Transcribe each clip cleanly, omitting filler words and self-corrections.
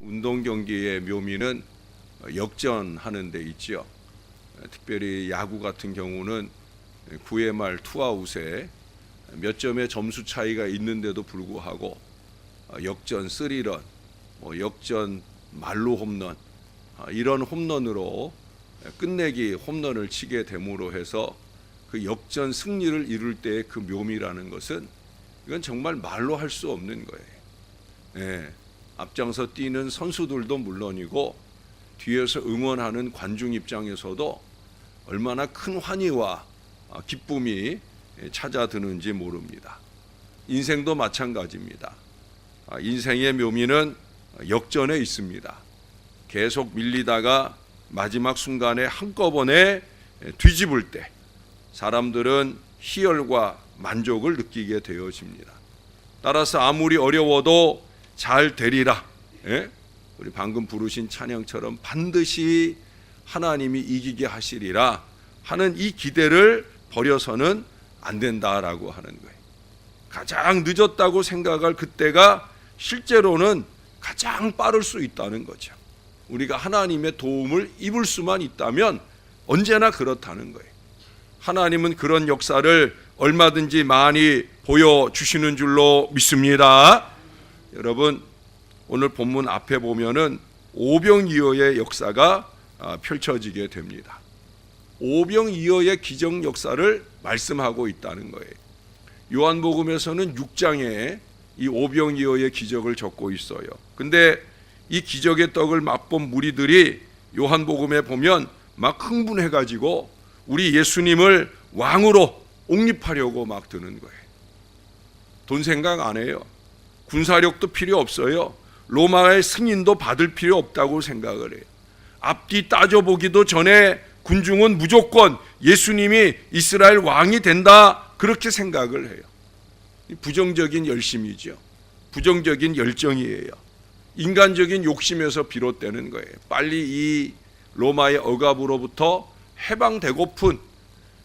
운동 경기의 묘미는 역전하는 데 있죠. 특별히 야구 같은 경우는 9회 말 투아웃에 몇 점의 점수 차이가 있는데도 불구하고 역전 3런, 역전 말로 홈런, 이런 홈런으로 끝내기 홈런을 치게 됨으로 해서 그 역전 승리를 이룰 때의 그 묘미라는 것은 이건 정말 말로 할 수 없는 거예요. 예, 앞장서 뛰는 선수들도 물론이고 뒤에서 응원하는 관중 입장에서도 얼마나 큰 환희와 기쁨이 찾아드는지 모릅니다. 인생도 마찬가지입니다. 인생의 묘미는 역전에 있습니다. 계속 밀리다가 마지막 순간에 한꺼번에 뒤집을 때 사람들은 희열과 만족을 느끼게 되어집니다. 따라서 아무리 어려워도 잘 되리라. 예? 우리 방금 부르신 찬양처럼 반드시 하나님이 이기게 하시리라 하는 이 기대를 버려서는 안 된다라고 하는 거예요. 가장 늦었다고 생각할 그때가 실제로는 가장 빠를 수 있다는 거죠. 우리가 하나님의 도움을 입을 수만 있다면 언제나 그렇다는 거예요. 하나님은 그런 역사를 얼마든지 많이 보여주시는 줄로 믿습니다. 여러분, 오늘 본문 앞에 보면은 오병이어의 역사가 펼쳐지게 됩니다. 오병이어의 기적 역사를 말씀하고 있다는 거예요. 요한복음에서는 6장에 이 오병이어의 기적을 적고 있어요. 근데 이 기적의 떡을 맛본 무리들이 요한복음에 보면 막 흥분해가지고 우리 예수님을 왕으로 옹립하려고 막 드는 거예요. 돈 생각 안 해요. 군사력도 필요 없어요. 로마의 승인도 받을 필요 없다고 생각을 해요. 앞뒤 따져보기도 전에 군중은 무조건 예수님이 이스라엘 왕이 된다 그렇게 생각을 해요. 부정적인 열심이죠. 부정적인 열정이에요. 인간적인 욕심에서 비롯되는 거예요. 빨리 이 로마의 억압으로부터 해방되고픈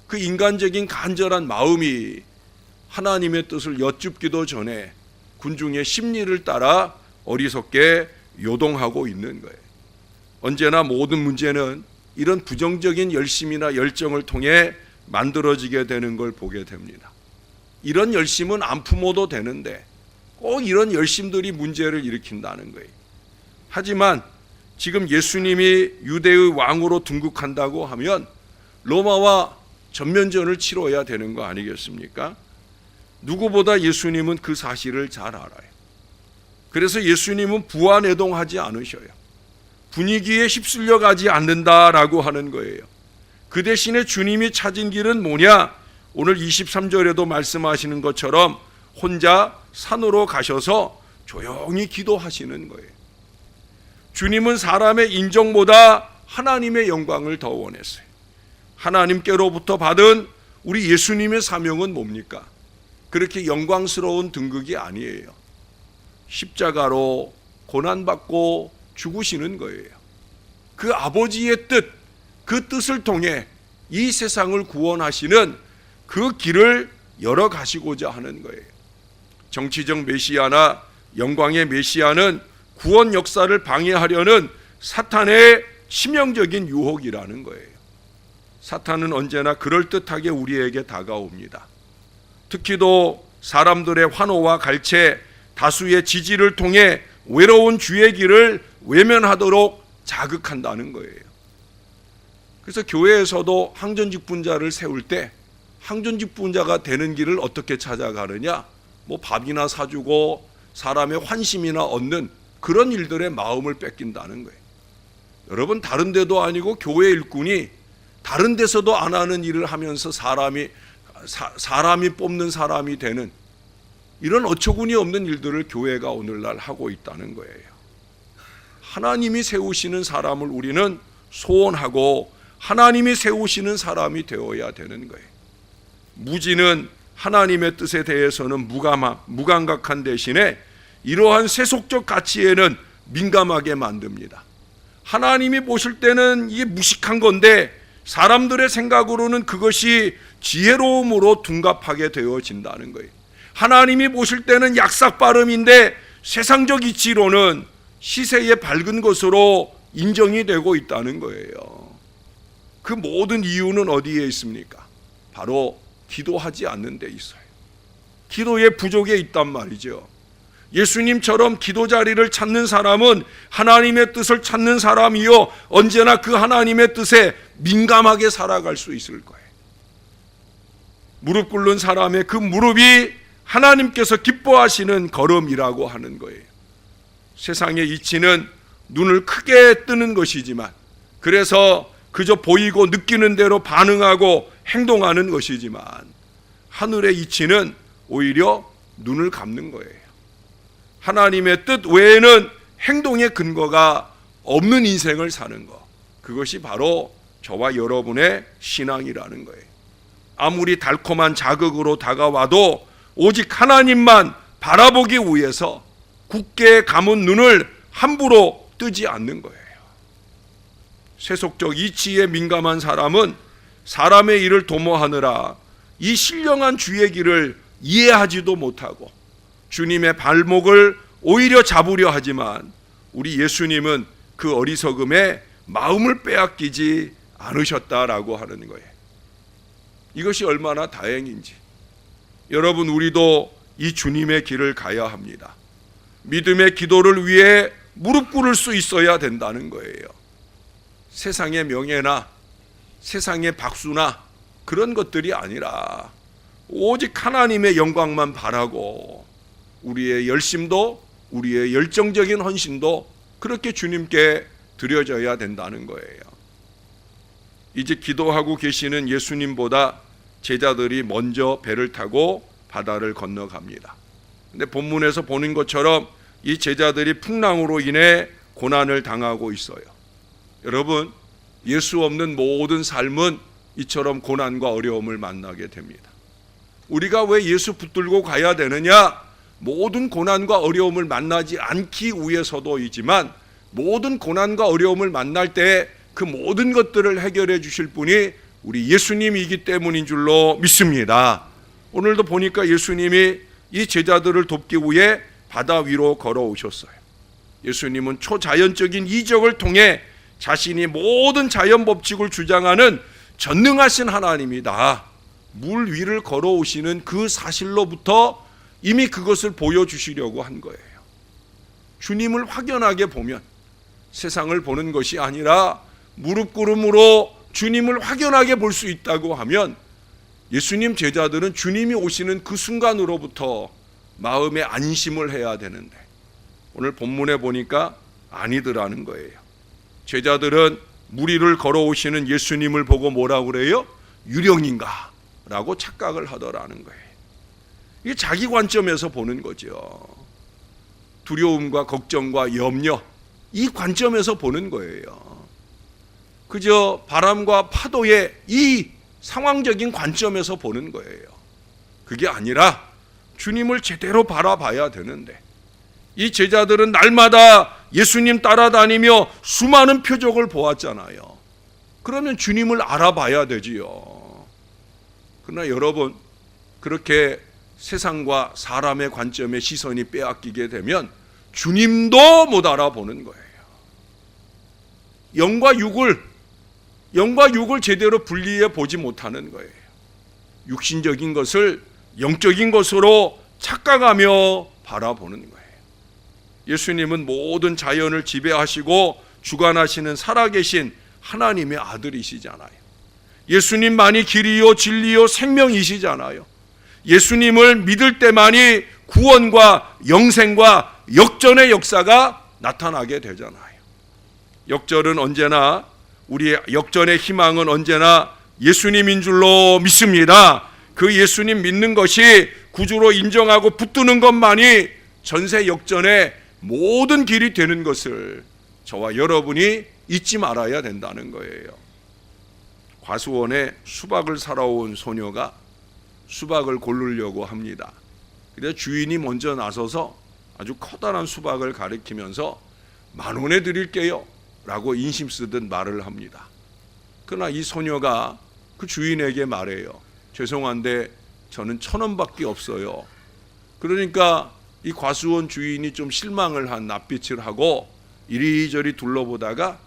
그 인간적인 간절한 마음이 하나님의 뜻을 여쭙기도 전에 군중의 심리를 따라 어리석게 요동하고 있는 거예요. 언제나 모든 문제는 이런 부정적인 열심이나 열정을 통해 만들어지게 되는 걸 보게 됩니다. 이런 열심은 안 품어도 되는데 꼭 이런 열심들이 문제를 일으킨다는 거예요. 하지만 지금 예수님이 유대의 왕으로 등극한다고 하면 로마와 전면전을 치러야 되는 거 아니겠습니까? 누구보다 예수님은 그 사실을 잘 알아요. 그래서 예수님은 부안해동하지 않으셔요. 분위기에 휩쓸려 가지 않는다라고 하는 거예요. 그 대신에 주님이 찾은 길은 뭐냐? 오늘 23절에도 말씀하시는 것처럼 혼자 산으로 가셔서 조용히 기도하시는 거예요. 주님은 사람의 인정보다 하나님의 영광을 더 원했어요. 하나님께로부터 받은 우리 예수님의 사명은 뭡니까? 그렇게 영광스러운 등극이 아니에요. 십자가로 고난받고 죽으시는 거예요. 그 아버지의 뜻, 그 뜻을 통해 이 세상을 구원하시는 그 길을 열어가시고자 하는 거예요. 정치적 메시아나 영광의 메시아는 구원 역사를 방해하려는 사탄의 치명적인 유혹이라는 거예요. 사탄은 언제나 그럴듯하게 우리에게 다가옵니다. 특히도 사람들의 환호와 갈채, 다수의 지지를 통해 외로운 주의 길을 외면하도록 자극한다는 거예요. 그래서 교회에서도 항전직분자를 세울 때 항전직분자가 되는 길을 어떻게 찾아가느냐? 뭐 밥이나 사주고 사람의 환심이나 얻는 그런 일들의 마음을 뺏긴다는 거예요. 여러분, 다른 데도 아니고 교회 일꾼이 다른 데서도 안 하는 일을 하면서 사람이 뽑는 사람이 되는 이런 어처구니 없는 일들을 교회가 오늘날 하고 있다는 거예요. 하나님이 세우시는 사람을 우리는 소원하고 하나님이 세우시는 사람이 되어야 되는 거예요. 무지는 하나님의 뜻에 대해서는 무감각한 대신에 이러한 세속적 가치에는 민감하게 만듭니다. 하나님이 보실 때는 이게 무식한 건데 사람들의 생각으로는 그것이 지혜로움으로 둔갑하게 되어진다는 거예요. 하나님이 보실 때는 약삭빠름인데 세상적 이치로는 시세에 밝은 것으로 인정이 되고 있다는 거예요. 그 모든 이유는 어디에 있습니까? 바로 기도하지 않는 데 있어요. 기도의 부족에 있단 말이죠. 예수님처럼 기도 자리를 찾는 사람은 하나님의 뜻을 찾는 사람이요, 언제나 그 하나님의 뜻에 민감하게 살아갈 수 있을 거예요. 무릎 꿇는 사람의 그 무릎이 하나님께서 기뻐하시는 걸음이라고 하는 거예요. 세상의 이치는 눈을 크게 뜨는 것이지만, 그래서 그저 보이고 느끼는 대로 반응하고 행동하는 것이지만, 하늘의 이치는 오히려 눈을 감는 거예요. 하나님의 뜻 외에는 행동의 근거가 없는 인생을 사는 것, 그것이 바로 저와 여러분의 신앙이라는 거예요. 아무리 달콤한 자극으로 다가와도 오직 하나님만 바라보기 위해서 굳게 감은 눈을 함부로 뜨지 않는 거예요. 세속적 이치에 민감한 사람은 사람의 일을 도모하느라 이 신령한 주의 길을 이해하지도 못하고 주님의 발목을 오히려 잡으려 하지만, 우리 예수님은 그 어리석음에 마음을 빼앗기지 않으셨다라고 하는 거예요. 이것이 얼마나 다행인지. 여러분, 우리도 이 주님의 길을 가야 합니다. 믿음의 기도를 위해 무릎 꿇을 수 있어야 된다는 거예요. 세상의 명예나 세상의 박수나 그런 것들이 아니라 오직 하나님의 영광만 바라고, 우리의 열심도, 우리의 열정적인 헌신도 그렇게 주님께 드려져야 된다는 거예요. 이제 기도하고 계시는 예수님보다 제자들이 먼저 배를 타고 바다를 건너갑니다. 근데 본문에서 보는 것처럼 이 제자들이 풍랑으로 인해 고난을 당하고 있어요. 여러분, 예수 없는 모든 삶은 이처럼 고난과 어려움을 만나게 됩니다. 우리가 왜 예수 붙들고 가야 되느냐? 모든 고난과 어려움을 만나지 않기 위해서도이지만, 모든 고난과 어려움을 만날 때 그 모든 것들을 해결해 주실 분이 우리 예수님이기 때문인 줄로 믿습니다. 오늘도 보니까 예수님이 이 제자들을 돕기 위해 바다 위로 걸어오셨어요. 예수님은 초자연적인 이적을 통해 자신이 모든 자연 법칙을 주장하는 전능하신 하나님이다, 물 위를 걸어오시는 그 사실로부터 이미 그것을 보여주시려고 한 거예요. 주님을 확연하게 보면 세상을 보는 것이 아니라 무릎 꿇음으로 주님을 확연하게 볼 수 있다고 하면, 예수님 제자들은 주님이 오시는 그 순간으로부터 마음의 안심을 해야 되는데, 오늘 본문에 보니까 아니더라는 거예요. 제자들은 물 위를 걸어오시는 예수님을 보고 뭐라고 그래요? 유령인가? 라고 착각을 하더라는 거예요. 이게 자기 관점에서 보는 거죠. 두려움과 걱정과 염려, 이 관점에서 보는 거예요. 그저 바람과 파도의 이 상황적인 관점에서 보는 거예요. 그게 아니라 주님을 제대로 바라봐야 되는데, 이 제자들은 날마다 예수님 따라다니며 수많은 표적을 보았잖아요. 그러면 주님을 알아봐야 되지요. 그러나 여러분, 그렇게 세상과 사람의 관점의 시선이 빼앗기게 되면 주님도 못 알아보는 거예요. 영과 육을 제대로 분리해 보지 못하는 거예요. 육신적인 것을 영적인 것으로 착각하며 바라보는 거예요. 예수님은 모든 자연을 지배하시고 주관하시는 살아계신 하나님의 아들이시잖아요. 예수님만이 길이요 진리요 생명이시잖아요. 예수님을 믿을 때만이 구원과 영생과 역전의 역사가 나타나게 되잖아요. 역전은 언제나, 우리의 역전의 희망은 언제나 예수님인 줄로 믿습니다. 그 예수님 믿는 것이 구주로 인정하고 붙드는 것만이 전세 역전의 모든 길이 되는 것을 저와 여러분이 잊지 말아야 된다는 거예요. 과수원에 수박을 사러 온 소녀가 수박을 고르려고 합니다. 그래서 주인이 먼저 나서서 아주 커다란 수박을 가리키면서 10,000원에 드릴게요 라고 인심 쓰듯 말을 합니다. 그러나 이 소녀가 그 주인에게 말해요. 죄송한데 저는 1,000원밖에 없어요. 그러니까 이 과수원 주인이 좀 실망을 한 낯빛을 하고 이리저리 둘러보다가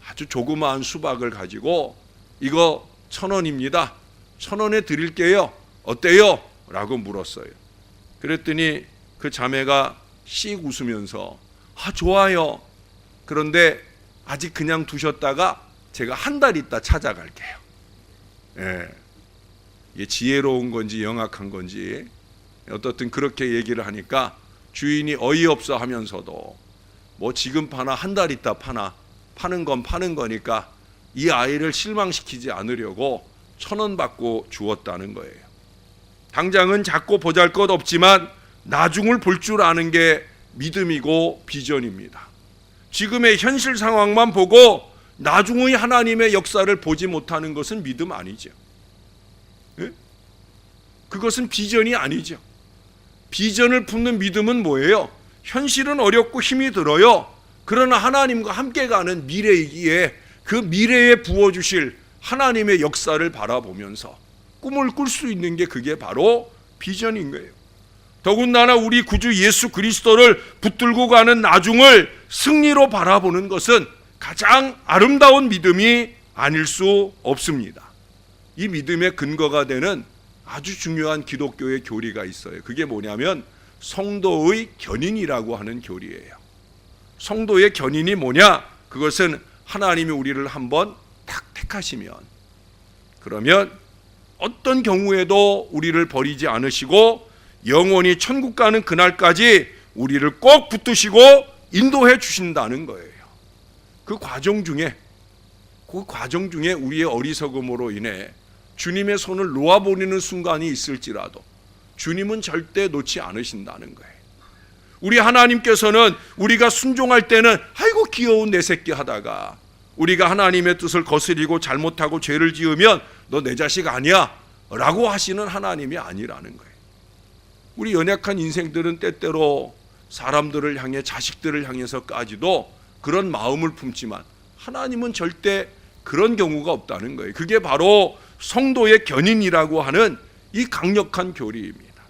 아주 조그마한 수박을 가지고 이거 1,000원입니다. 1,000원에 드릴게요. 어때요? 라고 물었어요. 그랬더니 그 자매가 씩 웃으면서 좋아요. 그런데 아직 그냥 두셨다가 제가 한 달 있다 찾아갈게요. 이게 지혜로운 건지 영악한 건지 어떻든 그렇게 얘기를 하니까 주인이 어이없어 하면서도 뭐 지금 파나 한 달 있다 파나 파는 건 파는 거니까 이 아이를 실망시키지 않으려고 1,000원 받고 주었다는 거예요. 당장은 작고 보잘것없지만 나중을 볼 줄 아는 게 믿음이고 비전입니다. 지금의 현실 상황만 보고 나중의 하나님의 역사를 보지 못하는 것은 믿음 아니죠. 그것은 비전이 아니죠. 비전을 품는 믿음은 뭐예요? 현실은 어렵고 힘이 들어요. 그러나 하나님과 함께 가는 미래이기에 그 미래에 부어주실 하나님의 역사를 바라보면서 꿈을 꿀 수 있는 게 그게 바로 비전인 거예요. 더군다나 우리 구주 예수 그리스도를 붙들고 가는 나중을 승리로 바라보는 것은 가장 아름다운 믿음이 아닐 수 없습니다. 이 믿음의 근거가 되는 아주 중요한 기독교의 교리가 있어요. 그게 뭐냐면 성도의 견인이라고 하는 교리예요. 성도의 견인이 뭐냐? 그것은 하나님이 우리를 한번 딱 택하시면 그러면 어떤 경우에도 우리를 버리지 않으시고 영원히 천국 가는 그날까지 우리를 꼭 붙드시고 인도해 주신다는 거예요. 그 과정 중에 우리의 어리석음으로 인해 주님의 손을 놓아버리는 순간이 있을지라도 주님은 절대 놓지 않으신다는 거예요. 우리 하나님께서는 우리가 순종할 때는 아이고 귀여운 내 새끼 하다가 우리가 하나님의 뜻을 거스리고 잘못하고 죄를 지으면 너 내 자식 아니야 라고 하시는 하나님이 아니라는 거예요. 우리 연약한 인생들은 때때로 사람들을 향해 자식들을 향해서까지도 그런 마음을 품지만 하나님은 절대 그런 경우가 없다는 거예요. 그게 바로 성도의 견인이라고 하는 이 강력한 교리입니다.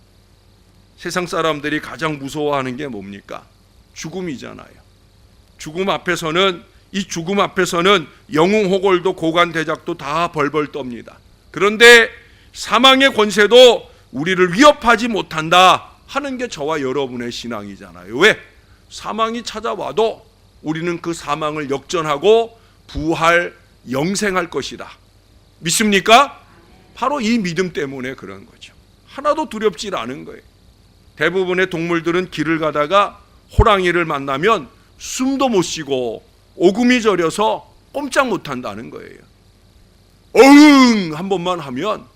세상 사람들이 가장 무서워하는 게 뭡니까? 죽음이잖아요. 이 죽음 앞에서는 영웅호걸도 고관대작도 다 벌벌 떱니다. 그런데 사망의 권세도 우리를 위협하지 못한다 하는 게 저와 여러분의 신앙이잖아요. 왜? 사망이 찾아와도 우리는 그 사망을 역전하고 부활, 영생할 것이다. 믿습니까? 바로 이 믿음 때문에 그런 거죠. 하나도 두렵지 않은 거예요. 대부분의 동물들은 길을 가다가 호랑이를 만나면 숨도 못 쉬고 오금이 저려서 꼼짝 못 한다는 거예요. 어흥 한 번만 하면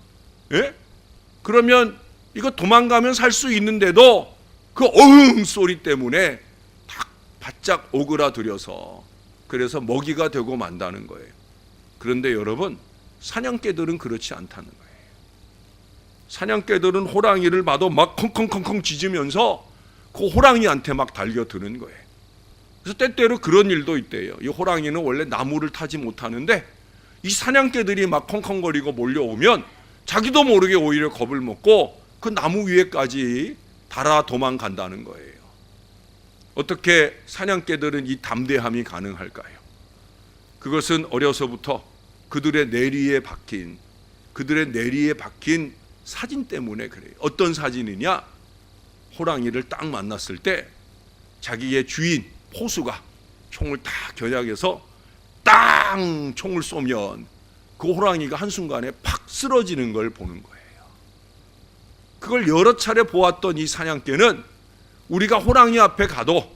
그러면 이거 도망가면 살 수 있는데도 그 어흥 소리 때문에 딱 바짝 오그라들여서 그래서 먹이가 되고 만다는 거예요. 그런데 여러분 사냥개들은 그렇지 않다는 거예요. 사냥개들은 호랑이를 봐도 막 컹컹컹컹 짖으면서 그 호랑이한테 막 달겨드는 거예요. 그래서 때때로 그런 일도 있대요. 이 호랑이는 원래 나무를 타지 못하는데 이 사냥개들이 막 컹컹거리고 몰려오면 자기도 모르게 오히려 겁을 먹고 그 나무 위에까지 달아 도망간다는 거예요. 어떻게 사냥개들은 이 담대함이 가능할까요? 그것은 어려서부터 그들의 내리에 박힌 사진 때문에 그래요. 어떤 사진이냐? 호랑이를 딱 만났을 때 자기의 주인 포수가 총을 딱 겨냥해서 땅 총을 쏘면 그 호랑이가 한순간에 팍 쓰러지는 걸 보는 거예요. 그걸 여러 차례 보았던 이 사냥개는 우리가 호랑이 앞에 가도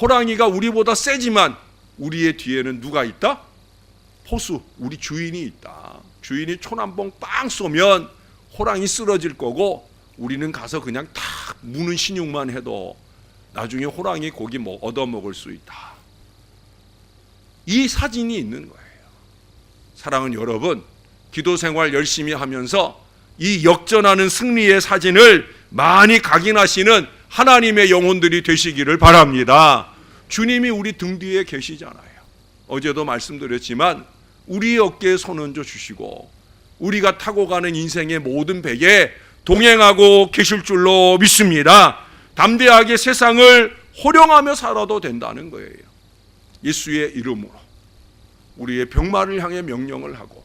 호랑이가 우리보다 세지만 우리의 뒤에는 누가 있다? 포수, 우리 주인이 있다. 주인이 총 한 방 빵 쏘면 호랑이 쓰러질 거고 우리는 가서 그냥 탁 무는 신용만 해도 나중에 호랑이 고기 얻어먹을 수 있다. 이 사진이 있는 거예요. 사랑하는 여러분, 기도 생활 열심히 하면서 이 역전하는 승리의 사진을 많이 각인하시는 하나님의 영혼들이 되시기를 바랍니다. 주님이 우리 등 뒤에 계시잖아요. 어제도 말씀드렸지만 우리 어깨에 손 얹어 주시고 우리가 타고 가는 인생의 모든 배에 동행하고 계실 줄로 믿습니다. 담대하게 세상을 호령하며 살아도 된다는 거예요. 예수의 이름으로 우리의 병마를 향해 명령을 하고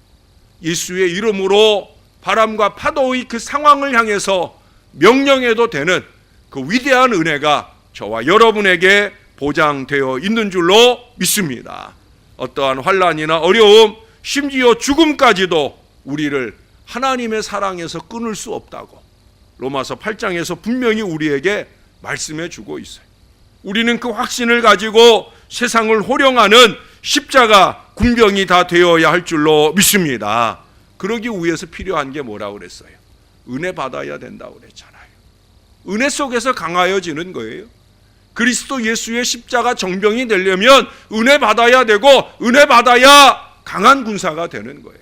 예수의 이름으로 바람과 파도의 그 상황을 향해서 명령해도 되는 그 위대한 은혜가 저와 여러분에게 보장되어 있는 줄로 믿습니다. 어떠한 환난이나 어려움, 심지어 죽음까지도 우리를 하나님의 사랑에서 끊을 수 없다고 로마서 8장에서 분명히 우리에게 말씀해 주고 있어요. 우리는 그 확신을 가지고 세상을 호령하는 십자가 군병이 다 되어야 할 줄로 믿습니다. 그러기 위해서 필요한 게 뭐라고 그랬어요? 은혜 받아야 된다고 그랬잖아요. 은혜 속에서 강하여지는 거예요. 그리스도 예수의 십자가 정병이 되려면 은혜 받아야 되고 은혜 받아야 강한 군사가 되는 거예요.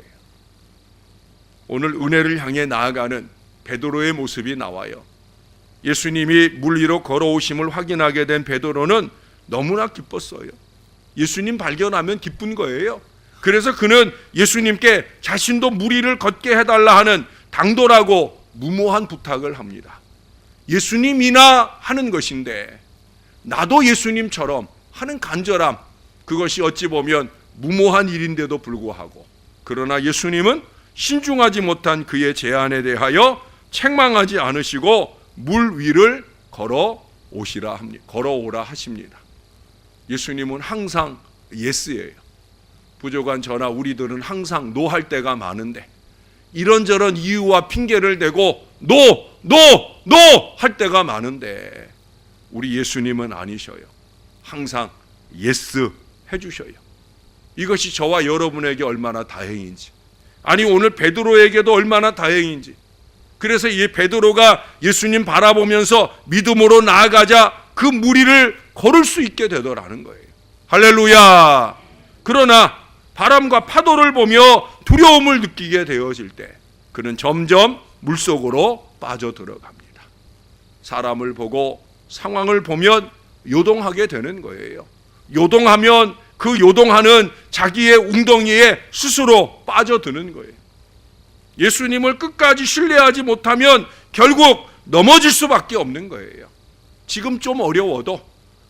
오늘 은혜를 향해 나아가는 베드로의 모습이 나와요. 예수님이 물 위로 걸어오심을 확인하게 된 베드로는 너무나 기뻤어요. 예수님 발견하면 기쁜 거예요. 그래서 그는 예수님께 자신도 물 위를 걷게 해달라 하는 당돌하고 무모한 부탁을 합니다. 예수님이나 하는 것인데 나도 예수님처럼 하는 간절함, 그것이 어찌 보면 무모한 일인데도 불구하고, 그러나 예수님은 신중하지 못한 그의 제안에 대하여 책망하지 않으시고 물 위를 걸어오라 하십니다. 예수님은 항상 예스예요. 부족한 저나 우리들은 항상 노할 때가 많은데 이런저런 이유와 핑계를 대고 노 할 때가 많은데 우리 예수님은 아니셔요. 항상 예스 해주셔요. 이것이 저와 여러분에게 얼마나 다행인지, 아니 오늘 베드로에게도 얼마나 다행인지. 그래서 이 베드로가 예수님 바라보면서 믿음으로 나아가자 그 무리를 걸을 수 있게 되더라는 거예요. 할렐루야. 그러나 바람과 파도를 보며 두려움을 느끼게 되어질 때 그는 점점 물속으로 빠져들어갑니다. 사람을 보고 상황을 보면 요동하게 되는 거예요. 요동하면 그 요동하는 자기의 웅덩이에 스스로 빠져드는 거예요. 예수님을 끝까지 신뢰하지 못하면 결국 넘어질 수밖에 없는 거예요. 지금 좀 어려워도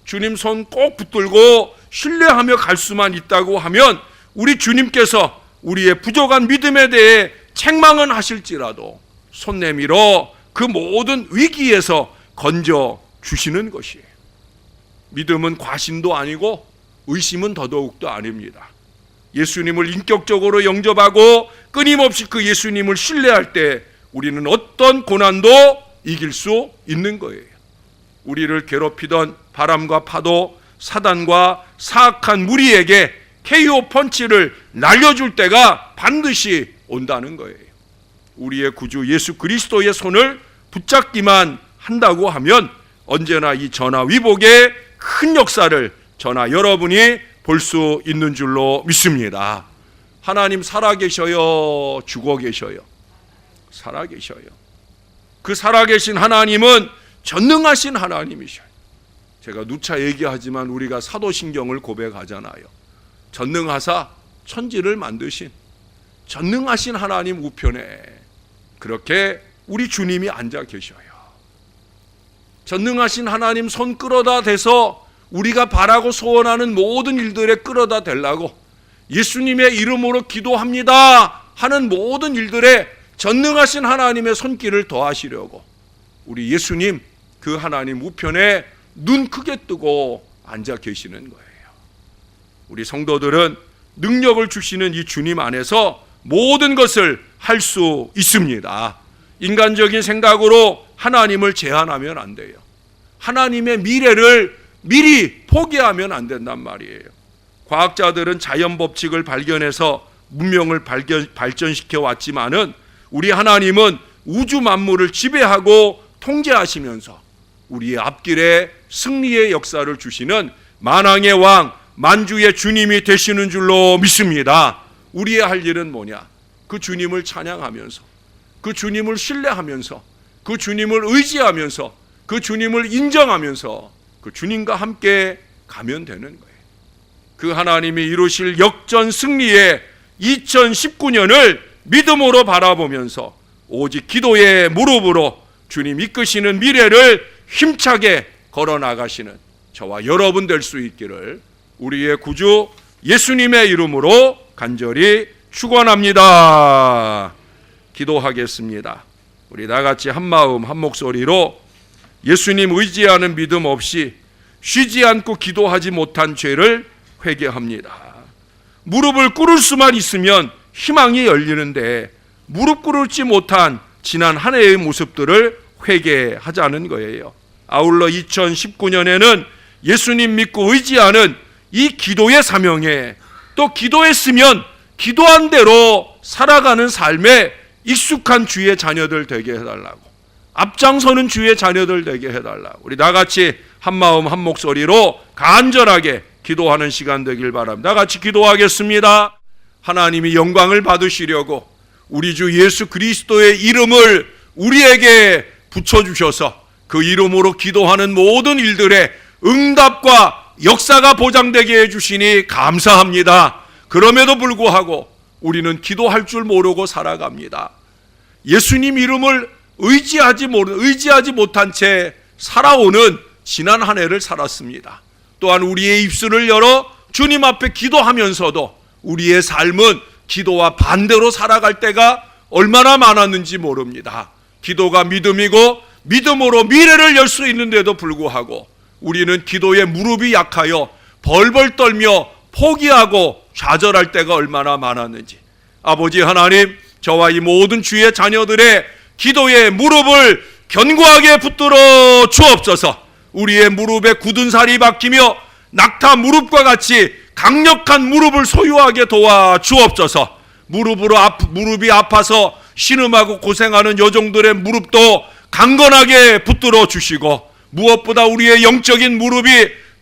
주님 손 꼭 붙들고 신뢰하며 갈 수만 있다고 하면 우리 주님께서 우리의 부족한 믿음에 대해 책망은 하실지라도 손 내밀어 그 모든 위기에서 건져 주시는 것이에요. 믿음은 과신도 아니고 의심은 더더욱도 아닙니다. 예수님을 인격적으로 영접하고 끊임없이 그 예수님을 신뢰할 때 우리는 어떤 고난도 이길 수 있는 거예요. 우리를 괴롭히던 바람과 파도, 사단과 사악한 무리에게 KO 펀치를 날려줄 때가 반드시 온다는 거예요. 우리의 구주 예수 그리스도의 손을 붙잡기만 한다고 하면 언제나 이 전화위복의 큰 역사를 저나 여러분이 볼 수 있는 줄로 믿습니다. 하나님 살아계셔요? 죽어 계셔요? 살아계셔요. 그 살아계신 하나님은 전능하신 하나님이셔요. 제가 누차 얘기하지만 우리가 사도신경을 고백하잖아요. 전능하사 천지를 만드신 전능하신 하나님 우편에 그렇게 우리 주님이 앉아 계셔요. 전능하신 하나님 손 끌어다 대서 우리가 바라고 소원하는 모든 일들에 끌어다 대려고 예수님의 이름으로 기도합니다 하는 모든 일들에 전능하신 하나님의 손길을 더하시려고 우리 예수님 그 하나님 우편에 눈 크게 뜨고 앉아 계시는 거예요. 우리 성도들은 능력을 주시는 이 주님 안에서 모든 것을 할 수 있습니다. 인간적인 생각으로 하나님을 제한하면 안 돼요. 하나님의 미래를 미리 포기하면 안 된단 말이에요. 과학자들은 자연 법칙을 발견해서 문명을 발전시켜 왔지만은 우리 하나님은 우주 만물을 지배하고 통제하시면서 우리의 앞길에 승리의 역사를 주시는 만왕의 왕, 만주의 주님이 되시는 줄로 믿습니다. 우리의 할 일은 뭐냐? 그 주님을 찬양하면서, 그 주님을 신뢰하면서, 그 주님을 의지하면서, 그 주님을 인정하면서 그 주님과 함께 가면 되는 거예요. 그 하나님이 이루실 역전 승리의 2019년을 믿음으로 바라보면서 오직 기도의 무릎으로 주님 이끄시는 미래를 힘차게 걸어 나가시는 저와 여러분 될 수 있기를 우리의 구주 예수님의 이름으로 간절히 축원합니다. 기도하겠습니다. 우리 다 같이 한 마음 한 목소리로 예수님 의지하는 믿음 없이 쉬지 않고 기도하지 못한 죄를 회개합니다. 무릎을 꿇을 수만 있으면 희망이 열리는데 무릎 꿇지 못한 지난 한 해의 모습들을 회개하자는 거예요. 아울러 2019년에는 예수님 믿고 의지하는 이 기도의 사명에 또 기도했으면 기도한 대로 살아가는 삶에 익숙한 주의 자녀들 되게 해달라고, 앞장서는 주의 자녀들 되게 해달라고 우리 다 같이 한 마음 한 목소리로 간절하게 기도하는 시간 되길 바랍니다. 다 같이 기도하겠습니다. 하나님이 영광을 받으시려고 우리 주 예수 그리스도의 이름을 우리에게 붙여주셔서 그 이름으로 기도하는 모든 일들의 응답과 역사가 보장되게 해주시니 감사합니다. 그럼에도 불구하고 우리는 기도할 줄 모르고 살아갑니다. 예수님 이름을 의지하지 못한 채 살아오는 지난 한 해를 살았습니다. 또한 우리의 입술을 열어 주님 앞에 기도하면서도 우리의 삶은 기도와 반대로 살아갈 때가 얼마나 많았는지 모릅니다. 기도가 믿음이고 믿음으로 미래를 열 수 있는데도 불구하고 우리는 기도에 무릎이 약하여 벌벌 떨며 포기하고 좌절할 때가 얼마나 많았는지, 아버지 하나님, 저와 이 모든 주의 자녀들의 기도에 무릎을 견고하게 붙들어 주옵소서. 우리의 무릎에 굳은 살이 박히며 낙타 무릎과 같이 강력한 무릎을 소유하게 도와 주옵소서. 무릎이 아파서 신음하고 고생하는 여종들의 무릎도 강건하게 붙들어 주시고, 무엇보다 우리의 영적인 무릎이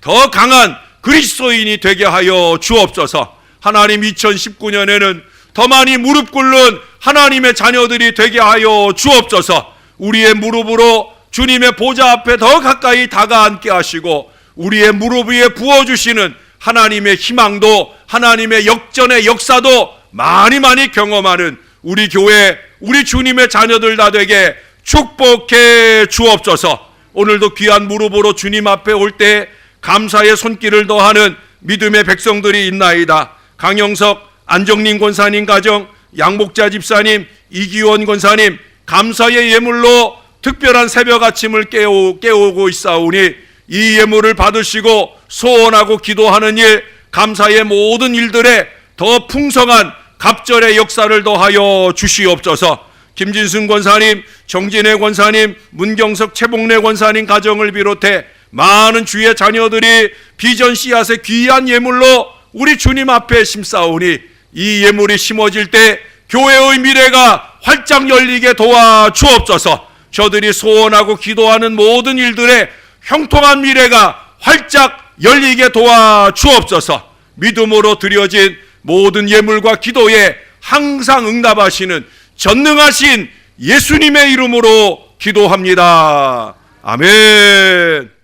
더 강한 그리스도인이 되게 하여 주옵소서. 하나님, 2019년에는 더 많이 무릎 꿇는 하나님의 자녀들이 되게 하여 주옵소서. 우리의 무릎으로 주님의 보좌 앞에 더 가까이 다가앉게 하시고 우리의 무릎 위에 부어주시는 하나님의 희망도, 하나님의 역전의 역사도 많이 경험하는 우리 교회, 우리 주님의 자녀들 다 되게 축복해 주옵소서. 오늘도 귀한 무릎으로 주님 앞에 올 때 감사의 손길을 더하는 믿음의 백성들이 있나이다. 강영석, 안정림 권사님 가정, 양목자 집사님, 이기원 권사님, 감사의 예물로 특별한 새벽 아침을 깨우고 있사오니 이 예물을 받으시고 소원하고 기도하는 일, 감사의 모든 일들에 더 풍성한 갑절의 역사를 더하여 주시옵소서. 김진승 권사님, 정진혜 권사님, 문경석 최복래 권사님 가정을 비롯해 많은 주의 자녀들이 비전 씨앗의 귀한 예물로 우리 주님 앞에 심사오니 이 예물이 심어질 때 교회의 미래가 활짝 열리게 도와 주옵소서. 저들이 소원하고 기도하는 모든 일들에 형통한 미래가 활짝 열리게 도와 주옵소서. 믿음으로 드려진 모든 예물과 기도에 항상 응답하시는 전능하신 예수님의 이름으로 기도합니다. 아멘.